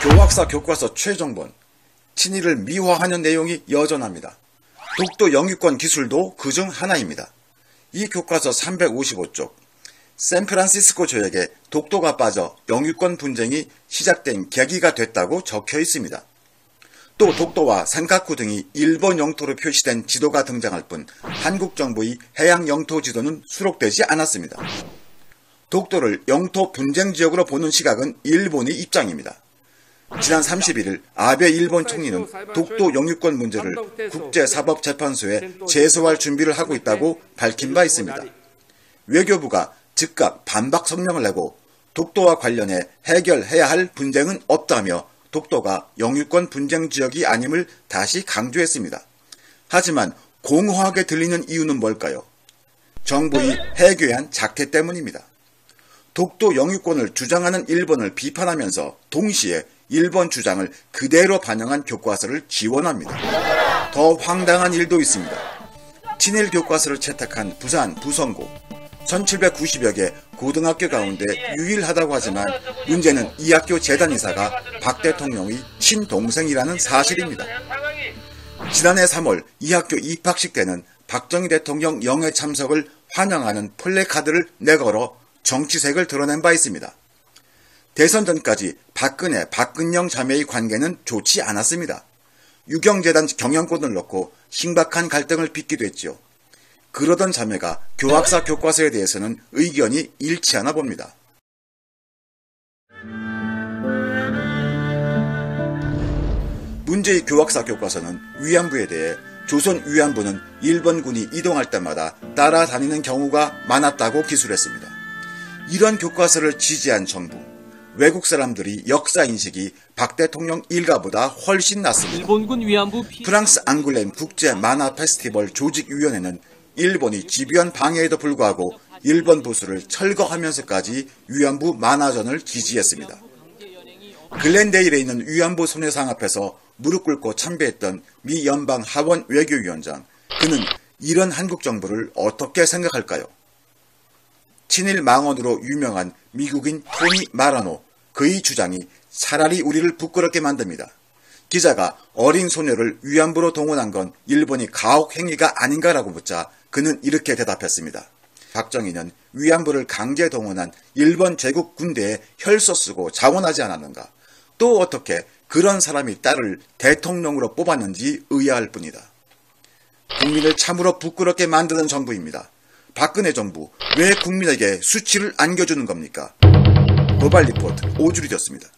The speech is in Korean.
교학사 교과서 최종본, 친일을 미화하는 내용이 여전합니다. 독도 영유권 기술도 그중 하나입니다. 이 교과서 355쪽, 샌프란시스코 조약에 독도가 빠져 영유권 분쟁이 시작된 계기가 됐다고 적혀 있습니다. 또 독도와 센카쿠 등이 일본 영토로 표시된 지도가 등장할 뿐 한국 정부의 해양 영토 지도는 수록되지 않았습니다. 독도를 영토 분쟁 지역으로 보는 시각은 일본의 입장입니다. 지난 31일 아베 일본 총리는 독도 영유권 문제를 국제사법재판소에 제소할 준비를 하고 있다고 밝힌 바 있습니다. 외교부가 즉각 반박 성명을 내고 독도와 관련해 해결해야 할 분쟁은 없다며 독도가 영유권 분쟁 지역이 아님을 다시 강조했습니다. 하지만 공허하게 들리는 이유는 뭘까요? 정부의 해괴한 작태 때문입니다. 독도 영유권을 주장하는 일본을 비판하면서 동시에 일본 주장을 그대로 반영한 교과서를 지원합니다. 더 황당한 일도 있습니다. 친일 교과서를 채택한 부산 부성고 1790여 개 고등학교 가운데 유일하다고 하지만 문제는 이 학교 재단이사가 박 대통령의 친동생이라는 사실입니다. 지난해 3월 이 학교 입학식 때는 박정희 대통령 영해 참석을 환영하는 플래카드를 내걸어 정치색을 드러낸 바 있습니다. 대선 전까지 박근혜, 박근영 자매의 관계는 좋지 않았습니다. 유경재단 경영권을 놓고 심각한 갈등을 빚기도 했죠. 그러던 자매가 교학사 교과서에 대해서는 의견이 일치하나 봅니다. 문제의 교학사 교과서는 위안부에 대해 조선 위안부는 일본군이 이동할 때마다 따라다니는 경우가 많았다고 기술했습니다. 이런 교과서를 지지한 정부, 외국 사람들이 역사인식이 박 대통령 일가보다 훨씬 낮습니다. 일본군 위안부 프랑스 앙굴렘 국제 만화 페스티벌 조직위원회는 일본이 집요한 방해에도 불구하고 일본 보수를 철거하면서까지 위안부 만화전을 지지했습니다. 글렌데일에 있는 위안부 손해상 앞에서 무릎 꿇고 참배했던 미 연방 하원 외교위원장, 그는 이런 한국 정부를 어떻게 생각할까요? 친일 망언으로 유명한 미국인 토니 마라노, 그의 주장이 차라리 우리를 부끄럽게 만듭니다. 기자가 어린 소녀를 위안부로 동원한 건 일본이 가혹 행위가 아닌가라고 묻자 그는 이렇게 대답했습니다. 박정희는 위안부를 강제 동원한 일본 제국 군대에 혈서 쓰고 자원하지 않았는가? 또 어떻게 그런 사람이 딸을 대통령으로 뽑았는지 의아할 뿐이다. 국민을 참으로 부끄럽게 만드는 정부입니다. 박근혜 정부, 왜 국민에게 수치를 안겨주는 겁니까? 고발리포트 오주리였습니다.